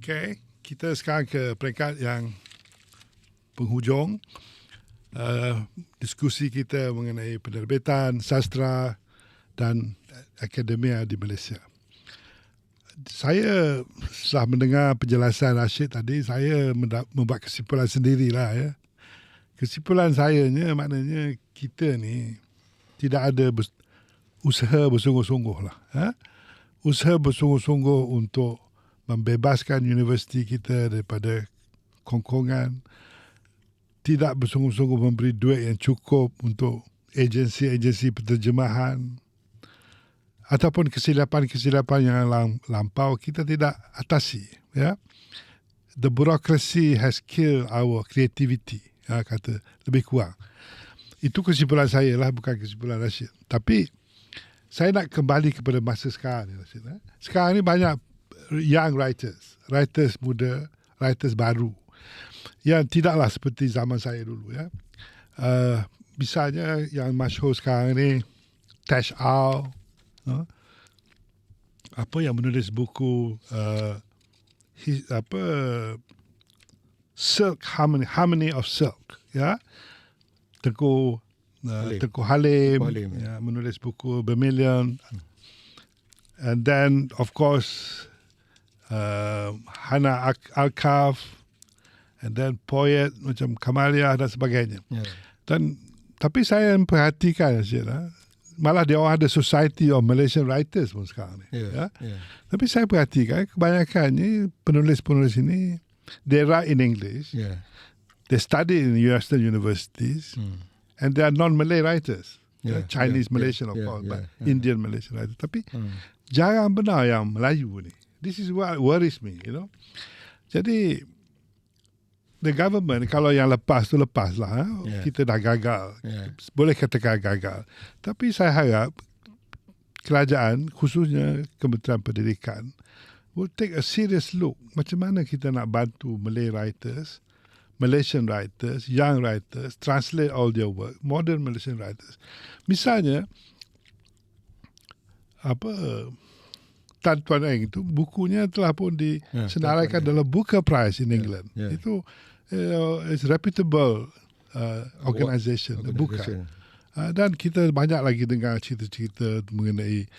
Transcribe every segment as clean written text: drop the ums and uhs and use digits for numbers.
Okey, kita sekarang ke peringkat yang penghujung. Diskusi kita mengenai penerbitan sastra dan akademia di Malaysia. Saya setelah mendengar penjelasan Rashid tadi, saya membuat kesimpulan sendirilah ya. Kesimpulan saya maknanya kita ni tidak ada usaha bersungguh-sungguh lah. Usaha bersungguh-sungguh untuk membebaskan universiti kita daripada kongkongan, tidak bersungguh-sungguh memberi duit yang cukup untuk agensi-agensi penterjemahan ataupun kesilapan-kesilapan yang lampau kita tidak atasi. Ya. The bureaucracy has killed our creativity, kata lebih kurang. Itu kesimpulan saya lah, bukan kesimpulan Rashid. Tapi saya nak kembali kepada masa sekarang ni, Rashid. Sekarang ni banyak young writers muda, writers baru yang tidaklah seperti zaman saya dulu. Ya. Misalnya yang masyhur sekarang ni Tash Au, apa yang menulis buku Silk Harmony of Silk, ya. Tengku Halim, ya, menulis buku Bermilion. And then of course Hannah Alkaf, and then poet macam Kamalia dan sebagainya. Tapi saya perhatikan malah dia orang ada Society of Malaysian Writers pun sekarang ni. Tapi saya perhatikan kebanyakan ni penulis-penulis ini, they write in English. They study in Western universities, and they are non-Malay writers. Chinese Malaysian of course, but Indian Malaysian writers. Tapi jarang benar yang Melayu ni. This is what worries me, you know. Jadi the government, kalau yang lepas lah. Kita dah gagal. Boleh katakan gagal. Tapi saya harap kerajaan, khususnya Kementerian Pendidikan, will take a serious look macam mana kita nak bantu Malay writers, Malaysian writers, young writers, translate all their work, modern Malaysian writers. Misalnya, Tan Tuan Eng itu bukunya telah pun disenaraikan dalam Booker Prize in England. Itu is reputable organisation, Booker. Dan kita banyak lagi dengar cerita-cerita mengenai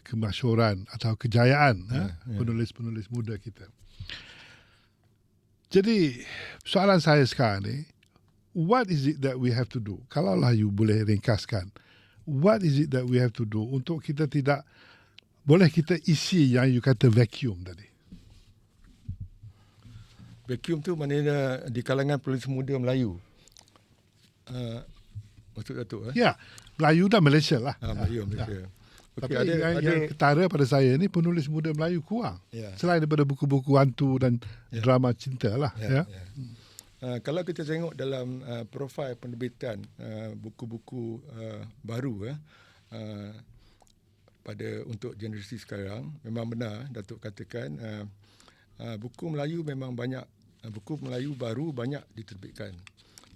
kemasyhuran atau kejayaan penulis-penulis muda kita. Jadi soalan saya sekarang ni, what is it that we have to do? Kalaulah you boleh ringkaskan, what is it that we have to do untuk kita tidak boleh kita isi yang you kata vacuum tadi? Vacuum tu maknanya di kalangan penulis muda Melayu. Maksud Datuk? Ya, Melayu dan Malaysia lah. Melayu, Malaysia. Okay, tapi yang ketara pada saya ni penulis muda Melayu kurang. Selain daripada buku-buku hantu dan drama cinta lah. Kalau kita tengok dalam profil penerbitan buku-buku baru pada untuk generasi sekarang, memang benar Datuk katakan buku Melayu memang banyak, buku Melayu baru banyak diterbitkan.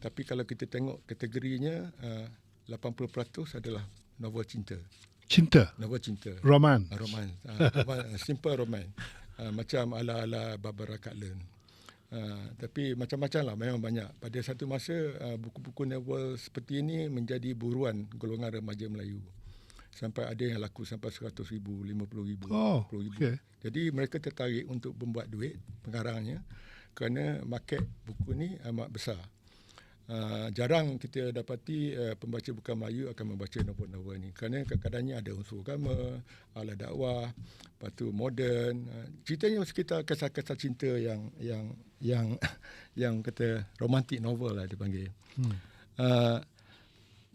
Tapi kalau kita tengok kategorinya 80% adalah novel cinta. Novel cinta. Roman. Simple roman. Macam ala-ala Barbara Cartland. Tapi macam-macam lah, memang banyak. Pada satu masa buku-buku novel seperti ini menjadi buruan golongan remaja Melayu. Sampai ada yang laku sampai 100,000, 50,000, 10,000. Okay. Jadi mereka tertarik untuk membuat duit pengarangnya kerana market buku ni amat besar. Jarang kita dapati pembaca bukan Melayu akan membaca novel-novel ni kerana kadang-kadangnya ada unsur agama, ala dakwah, lepas tu moden, ceritanya sekitar kisah-kisah cinta yang kata romantic novel lah dipanggil.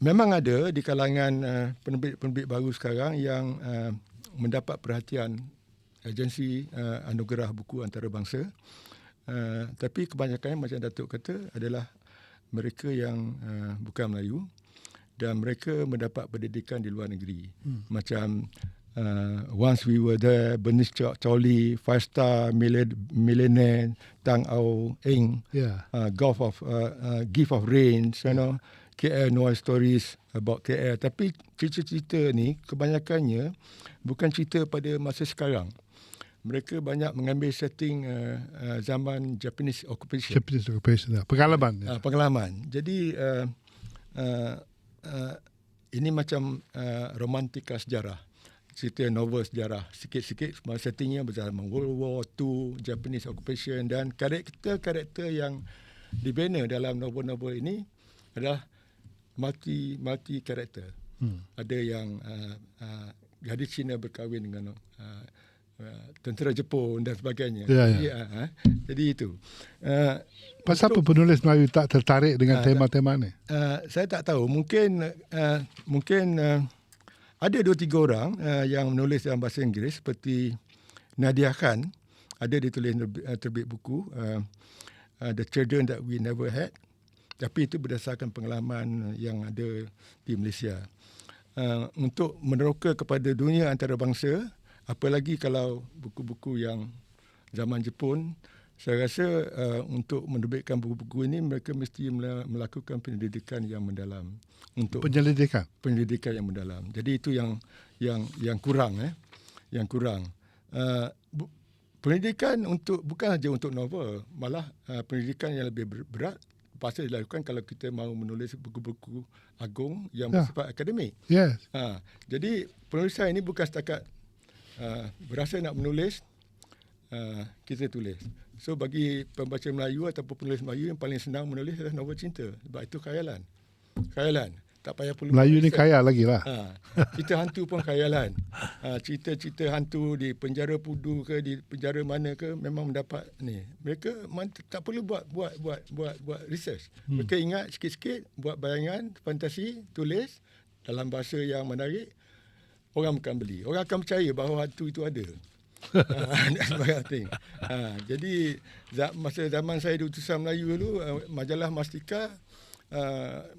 Memang ada di kalangan penerbit-penerbit baru sekarang yang mendapat perhatian agensi anugerah buku antarabangsa, tapi kebanyakan macam Datuk kata adalah mereka yang bukan Melayu dan mereka mendapat pendidikan di luar negeri. Macam Once We Were There, Bernice Chowli, Five Star Millionaire, Tang Au Eng, Gift of Rain, you know, KL Noir Stories about KL. Tapi cerita-cerita ni kebanyakannya bukan cerita pada masa sekarang. mereka banyak mengambil setting zaman Japanese occupation. Japanese occupation, pengalaman. Pengalaman. Jadi ini macam romantika sejarah. Cerita novel sejarah. Sikit-sikit settingnya berzaman World War II, Japanese occupation, dan karakter yang dibina dalam novel-novel ini adalah multi karakter. Ada yang gadis Cina berkahwin dengan tentera Jepun dan sebagainya. Jadi itu. Pasal apa penulis Melayu tak tertarik dengan tema-tema ni? Saya tak tahu. Mungkin ada 2-3 orang yang menulis dalam bahasa Inggeris seperti Nadia Khan. Ada ditulis terbit buku The Children That We Never Had. Tapi itu berdasarkan pengalaman yang ada di Malaysia. Untuk meneroka kepada dunia antarabangsa, apalagi kalau buku-buku yang zaman Jepun, saya rasa untuk menerbitkan buku-buku ini mereka mesti melakukan penyelidikan yang mendalam. Untuk penyelidikan yang mendalam. Jadi itu yang kurang. Yang kurang. Pendidikan bukan saja untuk novel, malah pendidikan yang lebih berat pasti dilakukan kalau kita mahu menulis buku-buku agung yang bersifat akademik. Yes. Jadi penulisan ini bukan setakat berasa nak menulis, kita tulis. So bagi pembaca Melayu ataupun penulis Melayu, yang paling senang menulis adalah novel cinta. Sebab itu khayalan. Tak payah perlu Melayu ni kaya lagi lah. Cerita hantu pun khayalan. Cerita-cerita hantu di penjara Pudu ke, di penjara mana ke, memang mendapat ni. Mereka tak perlu buat research. Mereka ingat sikit-sikit, buat bayangan, fantasi, tulis dalam bahasa yang menarik. Orang akan beli. Orang akan percaya bahawa hantu itu ada. Jadi masa zaman saya di Utusan Melayu dulu, majalah Mastika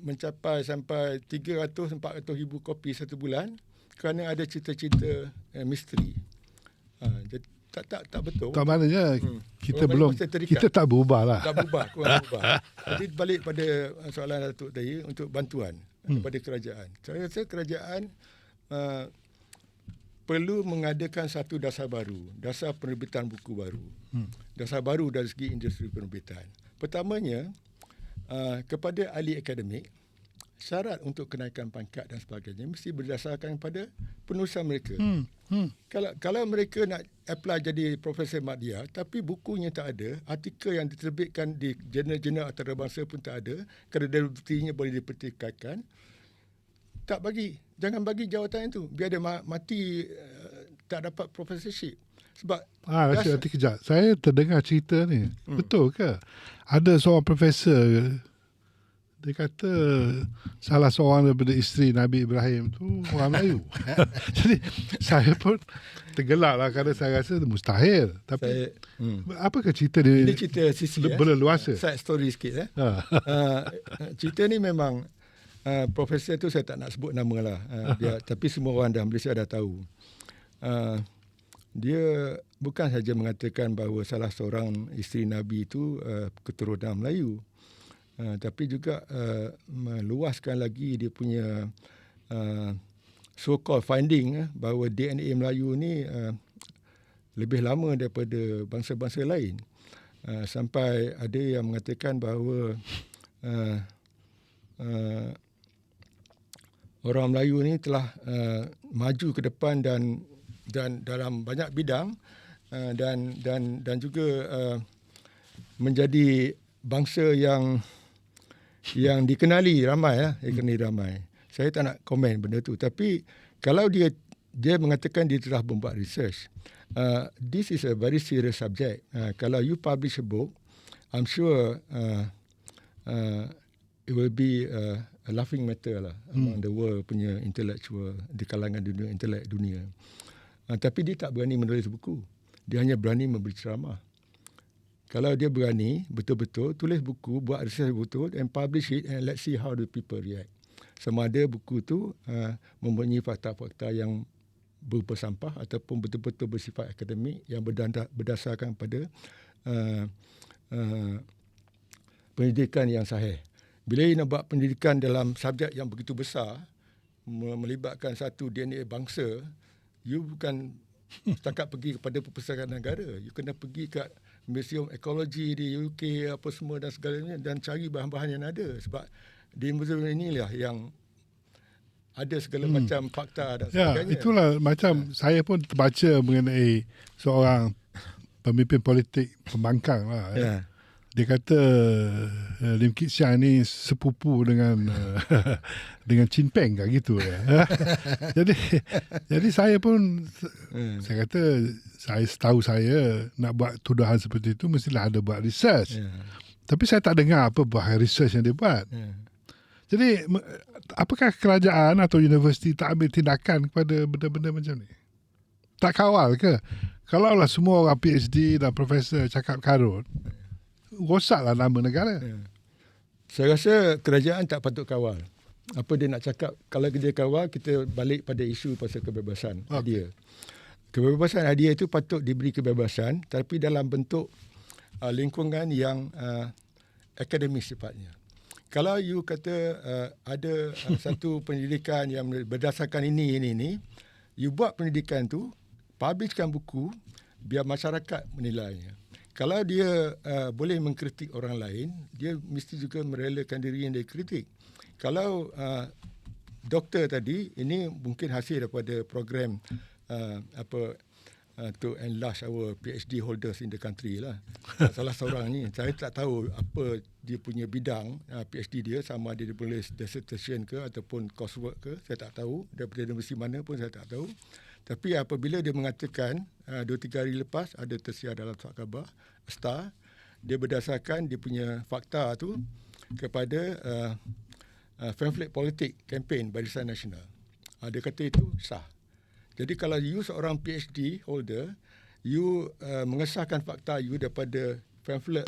mencapai sampai 300-400 ribu kopi satu bulan kerana ada cerita-cerita misteri. Jadi tak betul. Tak maknanya kita tak berubah lah. Tak berubah. Jadi balik pada soalan Datuk tadi untuk bantuan kepada kerajaan. Saya rasa kerajaan perlu mengadakan satu dasar baru, dasar penerbitan buku baru. Dasar baru dari segi industri penerbitan. Pertamanya, kepada ahli akademik, syarat untuk kenaikan pangkat dan sebagainya mesti berdasarkan pada penulisan mereka. Kalau mereka nak apply jadi Profesor Madya, tapi bukunya tak ada, artikel yang diterbitkan di jurnal-jurnal antarabangsa pun tak ada, kredibilitinya boleh dipertikaikan, tak bagi. Jangan bagi jawatan itu. Biar dia mati tak dapat professorship. Sebab nanti kejap. Saya terdengar cerita ni. Betul ke? Ada seorang profesor, dia kata salah seorang daripada isteri Nabi Ibrahim tu orang Melayu. Jadi saya pun tergelak lah kerana saya rasa mustahil. Tapi apakah cerita dia? Ini cerita sisi berleluasa. Side story sikit. Cerita ni memang profesor tu saya tak nak sebut nama lah. Tapi semua orang dalam Malaysia dah tahu. Dia bukan saja mengatakan bahawa salah seorang isteri Nabi itu keturunan Melayu, tapi juga meluaskan lagi dia punya so-called finding bahawa DNA Melayu ni lebih lama daripada bangsa-bangsa lain. Sampai ada yang mengatakan bahawa orang Melayu ni telah maju ke depan dan dalam banyak bidang dan juga menjadi bangsa yang dikenali ramai. Saya tak nak komen benda tu, tapi kalau dia mengatakan dia telah membuat research, this is a very serious subject. Kalau you publish a book, I'm sure it will be a laughing matter lah among the world punya intellectual, di kalangan dunia intelek dunia. Tapi dia tak berani menulis buku. Dia hanya berani memberi ceramah. Kalau dia berani betul-betul tulis buku, buat research betul and publish it, and let's see how the people react. Sama ada buku tu mempunyai fakta-fakta yang berupa sampah ataupun betul-betul bersifat akademik yang berdasarkan pada pendidikan yang sahih. Bila you nak buat pendidikan dalam subjek yang begitu besar, melibatkan satu DNA bangsa, you bukan setakat pergi kepada perpustakaan negara. You kena pergi kat Museum Ekologi di UK apa semua dan segalanya dan cari bahan-bahan yang ada, sebab di museum inilah yang ada segala macam fakta dan sebagainya. Itulah macam saya pun terbaca mengenai seorang pemimpin politik pembangkang lah. Dia kata Lim Kit Siang ni sepupu dengan dengan Chin Peng kan gitu ya. jadi saya pun saya kata setahu saya nak buat tuduhan seperti itu mestilah ada buat research. Tapi saya tak dengar apa buat research yang dia buat. Jadi apakah kerajaan atau universiti tak ambil tindakan kepada benda-benda macam ni? Tak kawal ke? Kalaulah semua orang PhD dan profesor cakap karut, rosaklah nama negara. Saya rasa kerajaan tak patut kawal. Apa dia nak cakap, kalau dia kawal, kita balik pada isu pasal kebebasan hadiah. Kebebasan hadiah itu patut diberi kebebasan, tapi dalam bentuk lingkungan yang akademis sifatnya. Kalau you kata ada satu pendidikan yang berdasarkan ini, you buat pendidikan tu, publishkan buku, biar masyarakat menilainya. Kalau dia boleh mengkritik orang lain, dia mesti juga merelakan diri yang dia kritik. Kalau doktor tadi, ini mungkin hasil daripada program to enlarge our PhD holders in the country lah. Salah seorang ni, saya tak tahu apa dia punya bidang PhD dia, sama ada dia boleh dissertation ke ataupun coursework ke, saya tak tahu. Daripada universiti mana pun saya tak tahu. Tapi apabila dia mengatakan 2-3 hari lepas ada tersiar dalam surat khabar Star, dia berdasarkan dia punya fakta tu kepada pamphlet politik campaign Barisan Nasional. Dia kata itu sah. Jadi kalau you seorang PhD holder, you mengesahkan fakta you daripada pamphlet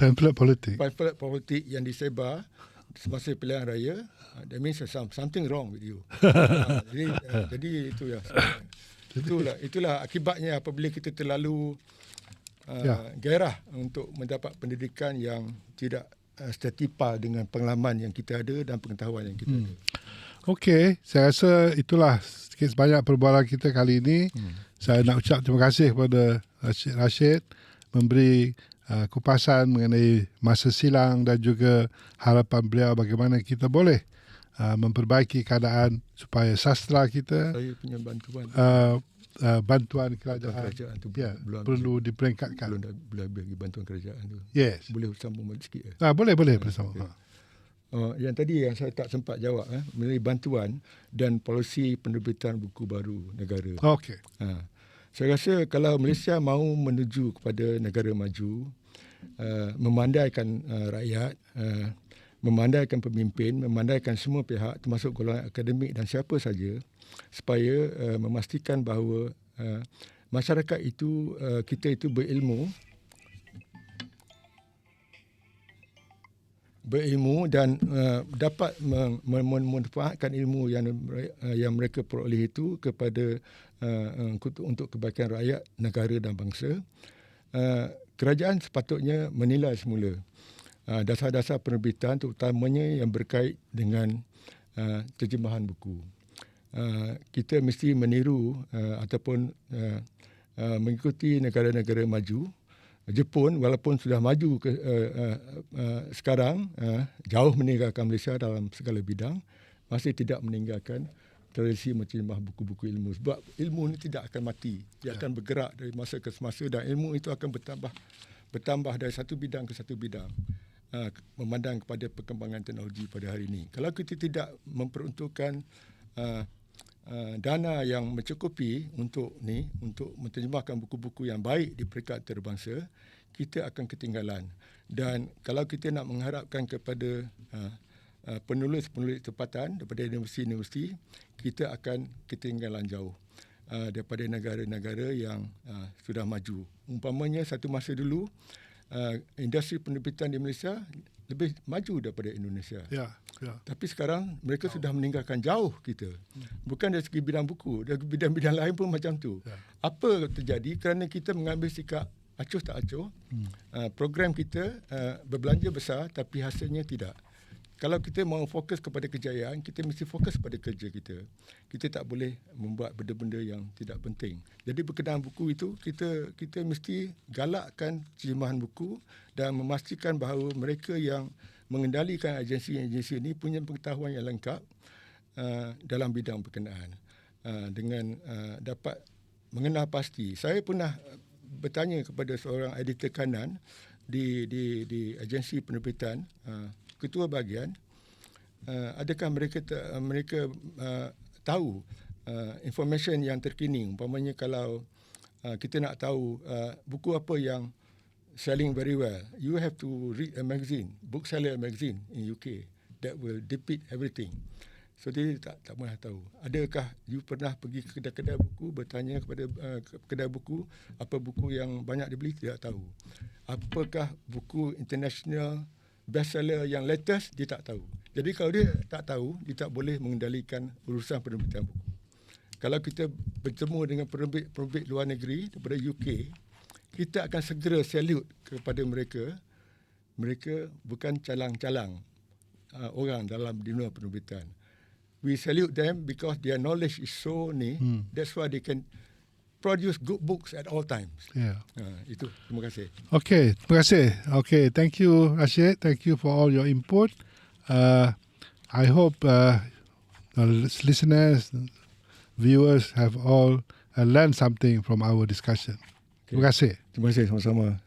politik yang disebar semasa pilihan raya, that means something wrong with you. Jadi itu ya. Itulah akibatnya apabila kita terlalu gairah untuk mendapat pendidikan yang tidak setimpal dengan pengalaman yang kita ada dan pengetahuan yang kita ada. Okey, saya rasa itulah sikit sebanyak perbualan kita kali ini. Saya nak ucap terima kasih kepada Rashid memberi kupasan mengenai masa silam dan juga harapan beliau bagaimana kita boleh memperbaiki keadaan supaya sastra kita, saya punya bantuan kerajaan tu perlu diperingkatkan. Belum bagi bantuan kerajaan tu. Yes. Boleh sambung balik sikit. Boleh bersama. Okay. Yang tadi yang saya tak sempat jawab mengenai bantuan dan polisi penerbitan buku baru negara. Okey. Saya rasa kalau Malaysia mahu menuju kepada negara maju, memandaikan rakyat, memandaikan pemimpin, memandaikan semua pihak termasuk golongan akademik dan siapa saja, supaya memastikan bahawa masyarakat itu, kita itu berilmu dan dapat memanfaatkan ilmu yang mereka peroleh itu kepada untuk kebaikan rakyat, negara dan bangsa. Kerajaan sepatutnya menilai semula dasar-dasar penerbitan, terutamanya yang berkait dengan terjemahan buku. Kita mesti meniru ataupun mengikuti negara-negara maju. Jepun walaupun sudah maju sekarang, jauh meninggalkan Malaysia dalam segala bidang, masih tidak meninggalkan tradisi menterjemah buku-buku ilmu. Sebab ilmu ini tidak akan mati. Dia akan bergerak dari masa ke semasa dan ilmu itu akan bertambah dari satu bidang ke satu bidang. Memandang kepada perkembangan teknologi pada hari ini. Kalau kita tidak memperuntukkan dana yang mencukupi untuk menterjemahkan buku-buku yang baik di peringkat antarabangsa, kita akan ketinggalan. Dan kalau kita nak mengharapkan kepada penulis-penulis tempatan daripada universiti-universiti, kita akan ketinggalan jauh daripada negara-negara yang sudah maju. Umpamanya satu masa dulu, industri penerbitan di Malaysia lebih maju daripada Indonesia. Tapi sekarang mereka sudah meninggalkan jauh kita. Bukan dari segi bidang buku, dari bidang-bidang lain pun macam tu. Apa terjadi? Kerana kita mengambil sikap acuh tak acuh. Program kita berbelanja besar tapi hasilnya tidak. kalau kita mau fokus kepada kejayaan, kita mesti fokus pada kerja kita. Kita tak boleh membuat benda-benda yang tidak penting. Jadi berkenaan buku itu, kita mesti galakkan terjemahan buku dan memastikan bahawa mereka yang mengendalikan agensi-agensi ini punya pengetahuan yang lengkap dalam bidang berkenaan dengan dapat mengenal pasti. Saya pernah bertanya kepada seorang editor kanan di agensi penerbitan, ketua bahagian, adakah mereka tahu information yang terkini. Umpamanya kalau kita nak tahu buku apa yang selling very well, you have to read a magazine, bookseller magazine in UK that will depict everything. So dia tak pernah tahu. Adakah you pernah pergi ke kedai-kedai buku, bertanya kepada kedai buku apa buku yang banyak dibeli? Tidak tahu. Apakah buku international bestseller yang latest? Dia tak tahu. Jadi kalau dia tak tahu, dia tak boleh mengendalikan urusan penerbitan buku. Kalau kita bertemu dengan penerbit luar negeri daripada UK, kita akan segera salute kepada mereka. Mereka bukan calang-calang orang dalam dunia penerbitan. We salute them because their knowledge is so ni. That's why they can produce good books at all times. Yeah. Itu. Terima kasih. Okay, terima kasih. Okay, thank you, Rashid. Thank you for all your input. I hope the listeners, viewers have all learned something from our discussion. Okay. Terima kasih. Terima kasih sama-sama.